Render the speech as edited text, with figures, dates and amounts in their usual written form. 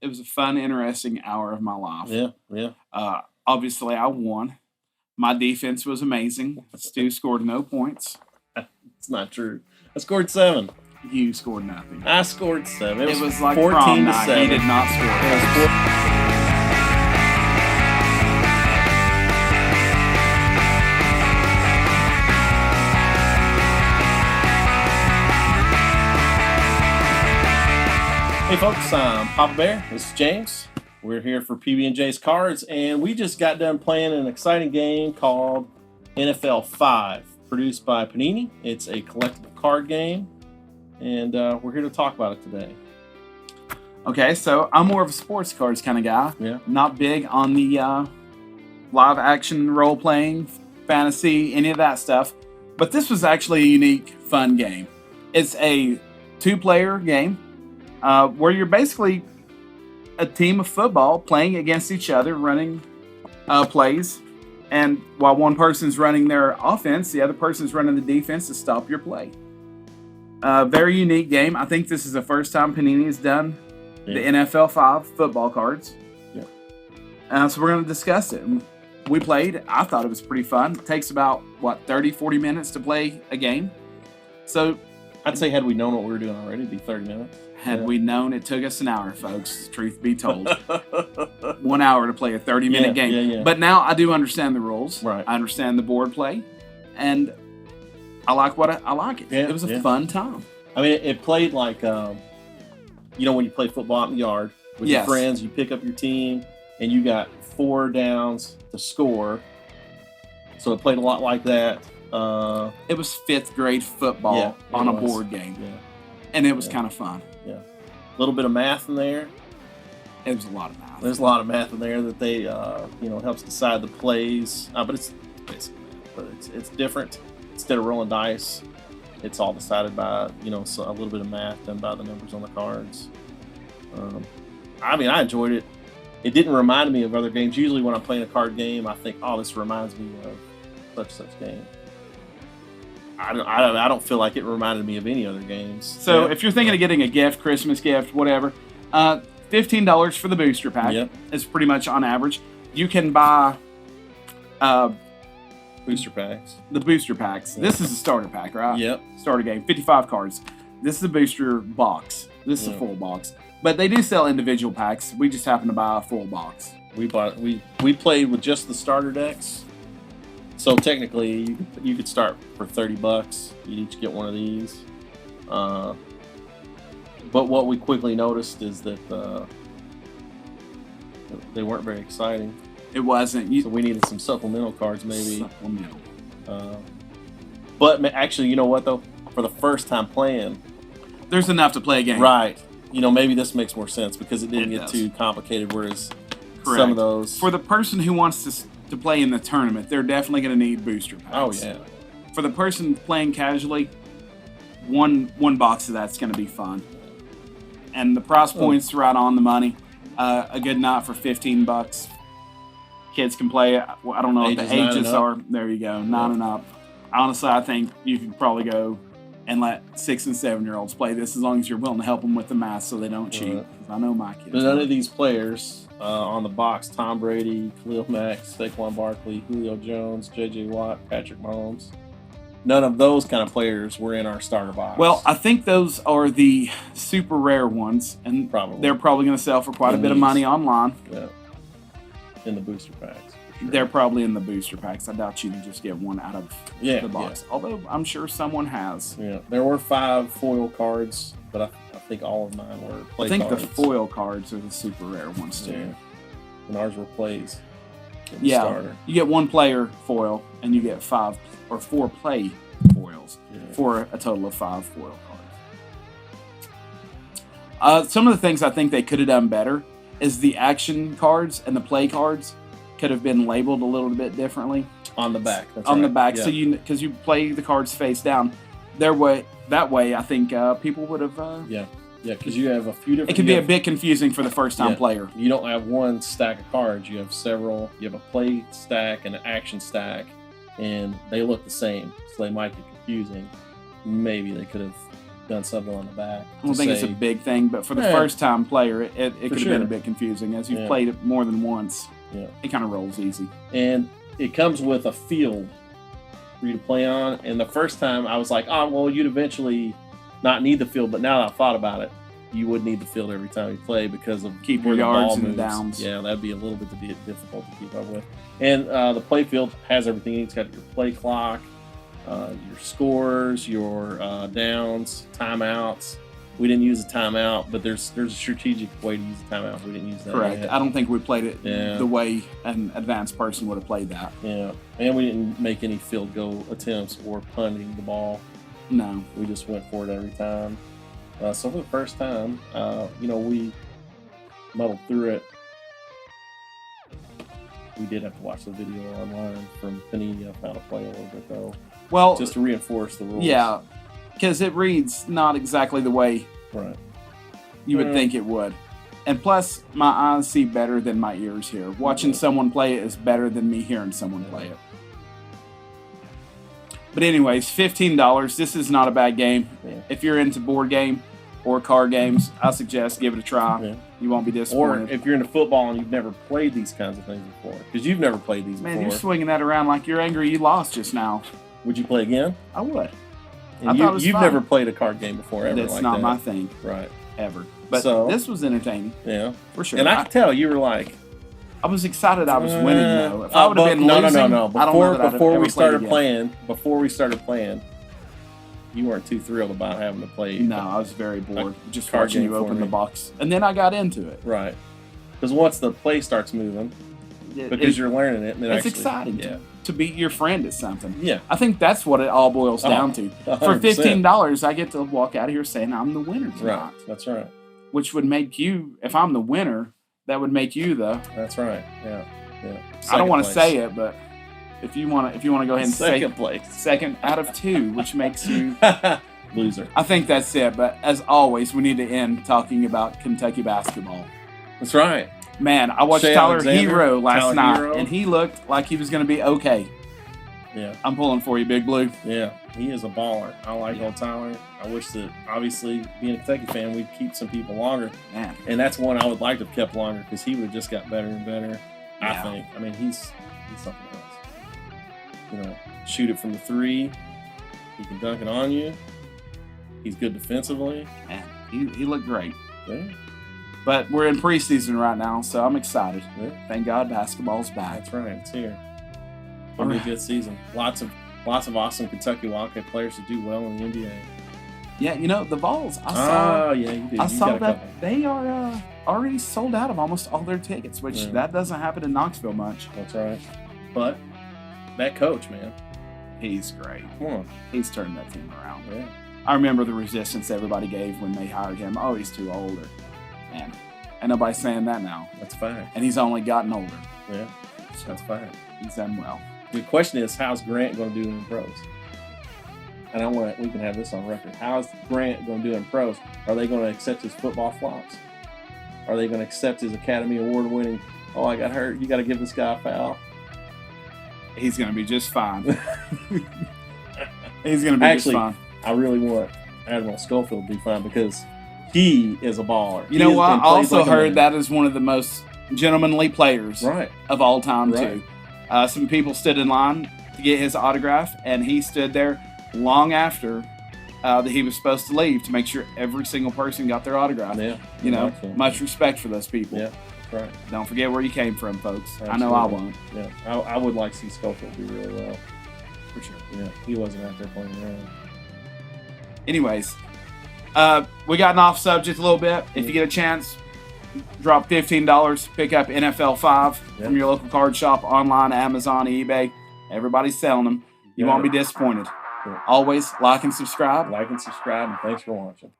It was a fun, interesting hour of my life. Yeah. Obviously, I won. My defense was amazing. Stu scored no points. It's not true. I scored 7. You scored nothing. I scored 7. It was like 14 prom to night. 7. He did not score. Hey folks, I'm Papa Bear. This is James. We're here for PB&J's Cards, and we just got done playing an exciting game called NFL 5, produced by Panini. It's a collectible card game, and we're here to talk about it today. Okay, so I'm more of a sports cards kind of guy. Yeah. Not big on the live action role playing, fantasy, any of that stuff. But this was actually a unique, fun game. It's a 2-player game where you're basically a team of football playing against each other, running plays. And while one person's running their offense, the other person's running the defense to stop your play. Very unique game. I think this is the first time Panini has done the NFL 5 football cards. Yeah. So we're going to discuss it. We played. I thought it was pretty fun. It takes about, 30, 40 minutes to play a game. So I'd say had we known what we were doing already, it'd be 30 minutes. Had we known, it took us an hour, folks, truth be told. 1 hour to play a 30-minute game. Yeah. But now I do understand the rules. Right. I understand the board play. And I like I like it. Yeah, it was a fun time. I mean, it played like, when you play football out in the yard with your friends, you pick up your team, and you got 4 downs to score. So it played a lot like that. It was 5th grade football on a board game. Yeah. And it was kind of fun. Yeah. A little bit of math in there. It was a lot of math. There's a lot of math in there that they, helps decide the plays. But it's basically math. But it's different. Instead of rolling dice, it's all decided by, so a little bit of math done by the numbers on the cards. I enjoyed it. It didn't remind me of other games. Usually when I'm playing a card game, I think, oh, this reminds me of such game. I don't feel like it reminded me of any other games. So if you're thinking of getting a gift, Christmas gift, whatever, $15 for the booster pack is pretty much on average. You can buy booster packs. The booster packs. This is a starter pack, right? Yep. Starter game, 55 cards. This is a booster box. This is a full box. But they do sell individual packs. We just happen to buy a full box. We played with just the starter decks. So technically, you could start for $30. You'd each get one of these. But what we quickly noticed is that they weren't very exciting. It wasn't. So we needed some supplemental cards, maybe. Supplemental. But actually, you know what though? For the first time playing, there's enough to play a game. Right. Maybe this makes more sense because it didn't get too complicated. Whereas some of those, for the person who wants to play in the tournament, they're definitely going to need booster packs. Oh yeah. For the person playing casually, one box of that's going to be fun. And the price point's right on the money. A good night for $15. Kids can play. I don't know what the ages are. There you go, 9 and up. Honestly, I think you could probably go and let 6 and 7-year-olds play this as long as you're willing to help them with the math so they don't cheat. Because I know my kids. But none of these players on the box: Tom Brady, Khalil Mack, Saquon Barkley, Julio Jones, J.J. Watt, Patrick Mahomes. None of those kind of players were in our starter box. Well, I think those are the super rare ones, and they're probably going to sell for quite a bit of money online. Yeah. In the booster packs. Sure. They're probably in the booster packs. I doubt you can just get one out of the box. Yeah. Although I'm sure someone has. Yeah, there were 5 foil cards, but I think all of mine were play cards. I think the foil cards are the super rare ones too. Yeah. And ours were plays. Starter. You get 1 player foil, and you get 5 or 4 play foils for a total of 5 foil cards. Some of the things I think they could have done better is the action cards and the play cards could have been labeled a little bit differently on the back. The back, so because you play the cards face down, that way I think people would have. Because you have a few different. It can be a bit confusing for the first time player. You don't have one stack of cards. You have several. You have a play stack and an action stack, and they look the same, so they might be confusing. Maybe they could have done something on the back. I don't think it's a big thing, but for the first time player, it could have been a bit confusing. As you've played it more than once, it kind of rolls easy. And it comes with a field for you to play on. And the first time I was like, oh, well, you'd eventually not need the field. But now that I've thought about it, you would need the field every time you play because of keep your yards and downs. Yeah, that'd be a little bit difficult to keep up with. And the play field has everything. It's got your play clock, your scores, your downs, timeouts. We didn't use a timeout, but there's a strategic way to use a timeout. We didn't use that. Correct. Yet. I don't think we played it the way an advanced person would have played that. Yeah, and we didn't make any field goal attempts or punting the ball. No. We just went for it every time. So for the first time, we muddled through it. We did have to watch the video online from Panini of how to play a little bit, though. Well, just to reinforce the rules. Yeah, because it reads not exactly the way you would think it would. And plus, my eyes see better than my ears hear. Watching someone play it is better than me hearing someone play it. But anyways, $15. This is not a bad game. Yeah. If you're into board game or card games, I suggest give it a try. Yeah. You won't be disappointed. Or if you're into football and you've never played these kinds of things before, because you've never played these before. Man, you're swinging that around like you're angry you lost just now. Would you play again? I would. And you've never played a card game before, ever. That's not my thing. Right. Ever. But this was entertaining. Yeah. For sure. And I could tell you were like... I was excited I was winning, though. If I would have been losing, no. Before we started playing, you weren't too thrilled about having to play. No, I was very bored just watching you open the box. And then I got into it. Right. Because once the play starts moving, because you're learning it. And it's exciting to beat your friend at something. Yeah. I think that's what it all boils down to. 100%. For $15, I get to walk out of here saying I'm the winner tonight. Right. That's right. Which would make you, if I'm the winner, that would make you the. That's right. Yeah. I don't want to say it, but if you want to go ahead and say second place, second out of two, which makes you loser. I think that's it. But as always, we need to end talking about Kentucky basketball. That's right. Man, I watched Tyler Hero last night, and he looked like he was going to be okay. Yeah. I'm pulling for you, Big Blue. Yeah, he is a baller. I like old Tyler. I wish that, obviously, being a Kentucky fan, we'd keep some people longer. Man. And that's one I would like to have kept longer because he would have just got better and better, I think. I mean, he's something else. Shoot it from the three. He can dunk it on you. He's good defensively. Man, he looked great. Yeah. But we're in preseason right now, so I'm excited. Yeah. Thank God basketball's back. That's right. It's here. It'll be a good season. Lots of awesome Kentucky Wildcat players to do well in the NBA. Yeah, the Vols. I saw that they are already sold out of almost all their tickets, which that doesn't happen in Knoxville much. That's right. But that coach, man, he's great. Come on. He's turned that team around. Yeah. I remember the resistance everybody gave when they hired him. Oh, he's too old. Man, ain't nobody saying that now. That's fine. And he's only gotten older. Yeah, so that's fine. He's done well. The question is, how's Grant going to do in pros? And we can have this on record. How's Grant going to do in pros? Are they going to accept his football flops? Are they going to accept his Academy Award winning, oh, I got hurt, you got to give this guy a foul? He's going to be just fine. He's going to be just fine. I really want Admiral Schofield to be fine because he is a baller. You know what? I also heard that is one of the most gentlemanly players of all time, too. Some people stood in line to get his autograph, and he stood there long after that he was supposed to leave to make sure every single person got their autograph. Yeah. Much respect for those people. Yeah, that's right. Don't forget where you came from, folks. Absolutely. I know I won't. Yeah, I would like to see Schofield do really well. For sure. Yeah, he wasn't out there playing around. Anyways, we gotten off subject a little bit. If you get a chance, drop $15, pick up NFL 5 from your local card shop, online, Amazon, eBay. Everybody's selling them. You won't be disappointed. Always like and subscribe. And thanks for watching.